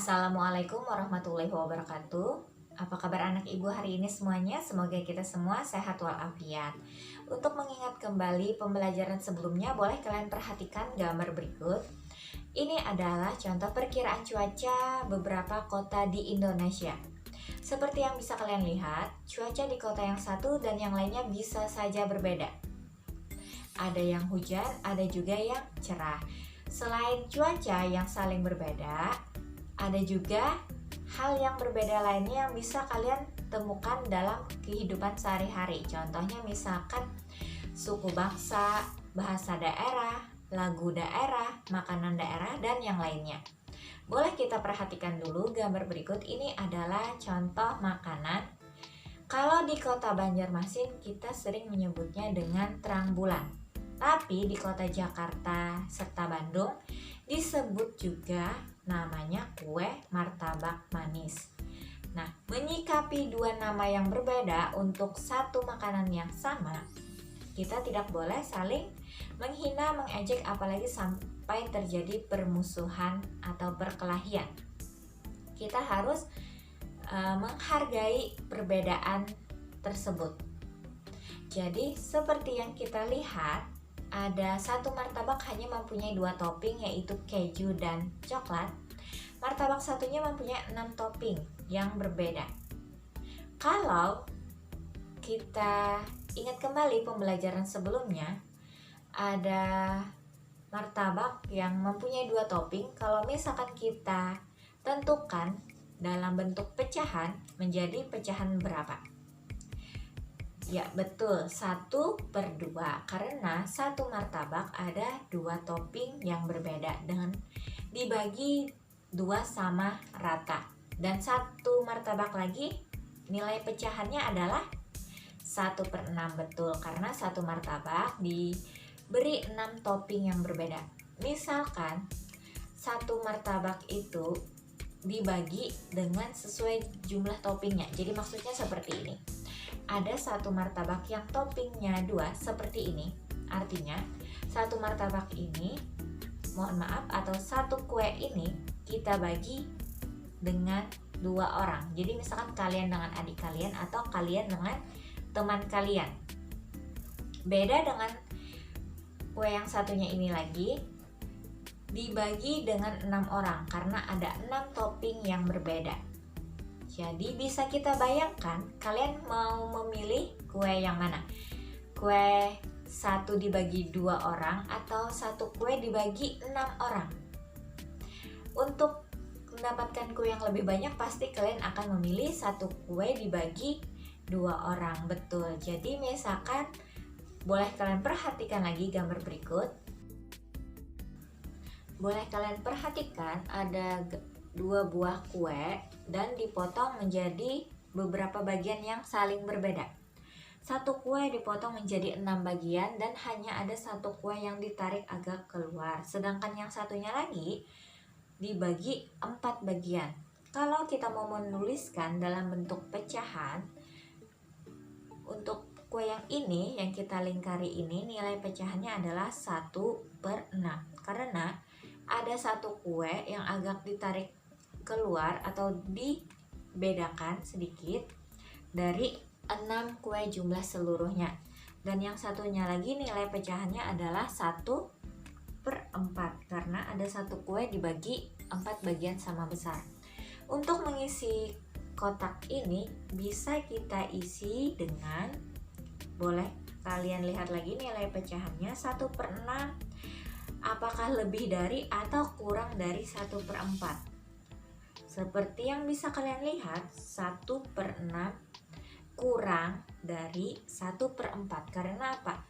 Assalamualaikum warahmatullahi wabarakatuh. Apa kabar anak ibu hari ini semuanya? Semoga kita semua sehat walafiat. Untuk mengingat kembali pembelajaran sebelumnya, boleh kalian perhatikan gambar berikut. Ini adalah contoh perkiraan cuaca beberapa kota di Indonesia. Seperti yang bisa kalian lihat, cuaca di kota yang satu dan yang lainnya bisa saja berbeda. Ada yang hujan, ada juga yang cerah. Selain cuaca yang saling berbeda, ada juga hal yang berbeda lainnya yang bisa kalian temukan dalam kehidupan sehari-hari. Contohnya misalkan suku bangsa, bahasa daerah, lagu daerah, makanan daerah, dan yang lainnya. Boleh kita perhatikan dulu gambar berikut. Ini adalah contoh makanan. Kalau di kota Banjarmasin kita sering menyebutnya dengan terang bulan. Tapi di kota Jakarta serta Bandung disebut juga namanya kue martabak manis. Nah, menyikapi dua nama yang berbeda untuk satu makanan yang sama, kita tidak boleh saling menghina, mengejek, apalagi sampai terjadi permusuhan atau perkelahian. Kita harus menghargai perbedaan tersebut. Jadi, seperti yang kita lihat, ada satu martabak hanya mempunyai 2 topping, yaitu keju dan coklat. Martabak satunya mempunyai 6 topping yang berbeda. Kalau kita ingat kembali pembelajaran sebelumnya, ada martabak yang mempunyai 2 topping. Kalau misalkan kita tentukan dalam bentuk pecahan, menjadi pecahan berapa? Ya betul, 1/2, karena satu martabak ada 2 topping yang berbeda dengan dibagi 2 sama rata. Dan satu martabak lagi nilai pecahannya adalah 1/6, betul, karena satu martabak diberi 6 topping yang berbeda. Misalkan satu martabak itu dibagi dengan sesuai jumlah toppingnya. Jadi maksudnya seperti ini. Ada satu martabak yang toppingnya 2 seperti ini. Artinya satu martabak ini, atau satu kue ini kita bagi dengan 2 orang. Jadi misalkan kalian dengan adik kalian atau kalian dengan teman kalian. Beda dengan kue yang satunya ini lagi, dibagi dengan 6 orang karena ada 6 topping yang berbeda. Jadi bisa kita bayangkan, kalian mau memilih kue yang mana? Kue 1 dibagi 2 orang atau satu kue dibagi 6 orang? Untuk mendapatkan kue yang lebih banyak, pasti kalian akan memilih satu kue dibagi 2 orang, betul. Jadi misalkan, boleh kalian perhatikan lagi gambar berikut. Boleh kalian perhatikan ada 2 buah kue dan dipotong menjadi beberapa bagian yang saling berbeda. Satu kue dipotong menjadi 6 bagian dan hanya ada satu kue yang ditarik agak keluar. Sedangkan yang satunya lagi dibagi 4 bagian. Kalau kita mau menuliskan dalam bentuk pecahan, untuk kue yang ini, yang kita lingkari ini, nilai pecahannya adalah 1/6. Karena ada satu kue yang agak ditarik keluar atau dibedakan sedikit dari 6 kue jumlah seluruhnya. Dan yang satunya lagi nilai pecahannya adalah 1/4 karena ada satu kue dibagi 4 bagian sama besar. Untuk mengisi kotak ini bisa kita isi dengan, boleh kalian lihat lagi nilai pecahannya 1/6. Apakah lebih dari atau kurang dari 1/4? Seperti yang bisa kalian lihat, 1/6 kurang dari 1/4. Karena apa?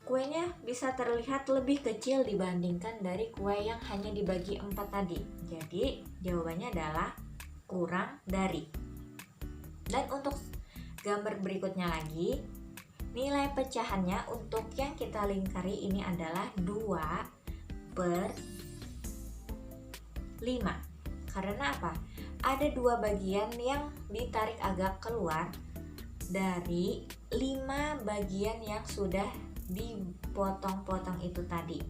Kuenya bisa terlihat lebih kecil dibandingkan dari kue yang hanya dibagi 4 tadi. Jadi jawabannya adalah kurang dari. Dan untuk gambar berikutnya lagi, nilai pecahannya untuk yang kita lingkari ini adalah 2/5. Karena apa? Ada 2 bagian yang ditarik agak keluar dari 5 bagian yang sudah dipotong-potong itu tadi.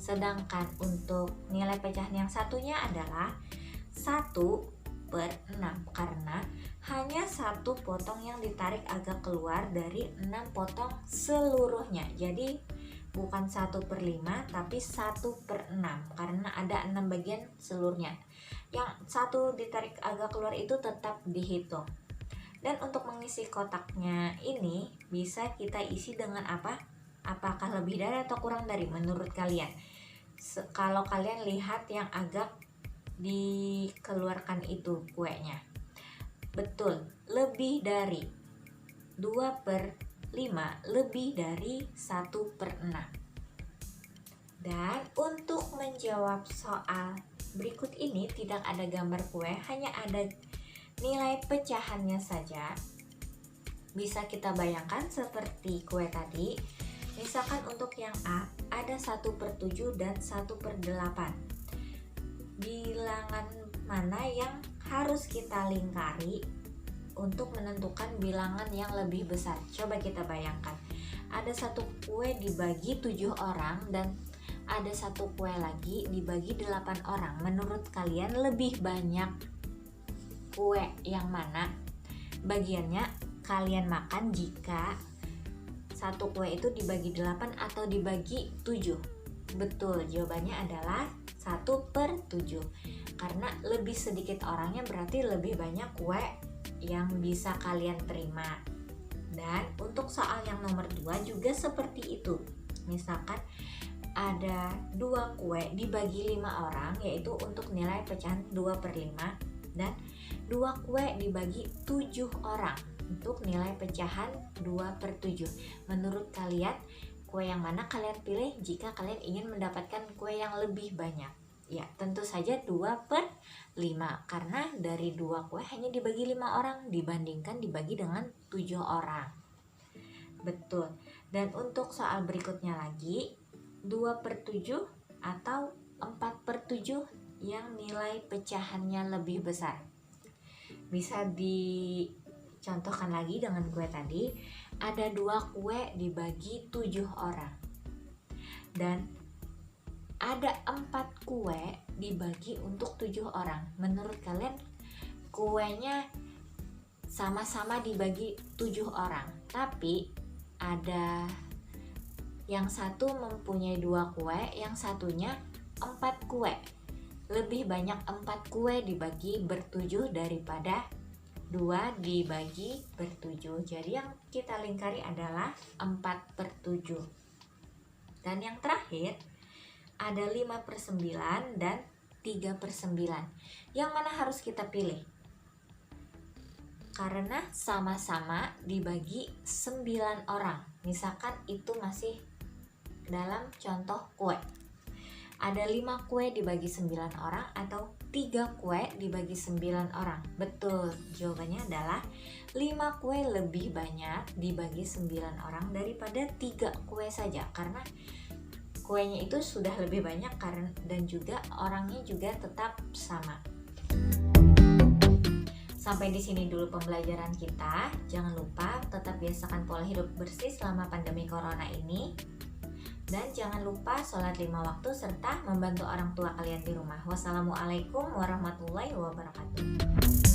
Sedangkan untuk nilai pecahan yang satunya adalah 1/6 karena hanya satu potong yang ditarik agak keluar dari 6 potong seluruhnya. Jadi bukan 1/5 tapi 1/6 karena ada 6 bagian seluruhnya. Yang satu ditarik agak keluar itu tetap dihitung. Dan untuk mengisi kotaknya ini bisa kita isi dengan apa? Apakah lebih dari atau kurang dari menurut kalian? Kalau kalian lihat yang agak dikeluarkan itu kuenya, betul, lebih dari 2/5, lebih dari 1/6. Dan untuk menjawab soal berikut ini tidak ada gambar kue, hanya ada nilai pecahannya saja. Bisa kita bayangkan seperti kue tadi. Misalkan untuk yang A ada 1/7 dan 1/8. Bilangan mana yang harus kita lingkari untuk menentukan bilangan yang lebih besar? Coba kita bayangkan. Ada satu kue dibagi 7 orang dan ada satu kue lagi dibagi 8 orang. Menurut kalian lebih banyak kue yang mana bagiannya kalian makan jika satu kue itu dibagi 8 atau dibagi 7? Betul, jawabannya adalah 1/7 karena lebih sedikit orangnya berarti lebih banyak kue yang bisa kalian terima. Dan untuk soal yang nomor 2 juga seperti itu. Misalkan ada 2 kue dibagi 5 orang, yaitu untuk nilai pecahan 2/5, dan 2 kue dibagi 7 orang untuk nilai pecahan 2/7. Menurut kalian kue yang mana kalian pilih jika kalian ingin mendapatkan kue yang lebih banyak? Ya, tentu saja 2/5 karena dari 2 kue hanya dibagi 5 orang dibandingkan dibagi dengan 7 orang. Betul. Dan untuk soal berikutnya lagi, 2/7 atau 4/7 yang nilai pecahannya lebih besar. Bisa dicontohkan lagi dengan kue tadi. Ada 2 kue dibagi 7 orang dan ada 4 kue dibagi untuk 7 orang. Menurut kalian kuenya sama-sama dibagi 7 orang, tapi ada yang satu mempunyai 2 kue, yang satunya 4 kue. Lebih banyak 4 kue dibagi ber-7 daripada 2 dibagi ber-7. Jadi yang kita lingkari adalah 4/7. Dan yang terakhir ada 5/9 dan 3/9. Yang mana harus kita pilih? Karena sama-sama dibagi 9 orang. Misalkan itu masih dalam contoh kue. Ada 5 kue dibagi 9 orang atau 3 kue dibagi 9 orang. Betul, jawabannya adalah 5 kue lebih banyak dibagi 9 orang daripada 3 kue saja, karena kuenya itu sudah lebih banyak dan juga orangnya juga tetap sama. Sampai di sini dulu pembelajaran kita. Jangan lupa tetap biasakan pola hidup bersih selama pandemi corona ini. Dan jangan lupa sholat 5 waktu serta membantu orang tua kalian di rumah. Wassalamualaikum warahmatullahi wabarakatuh.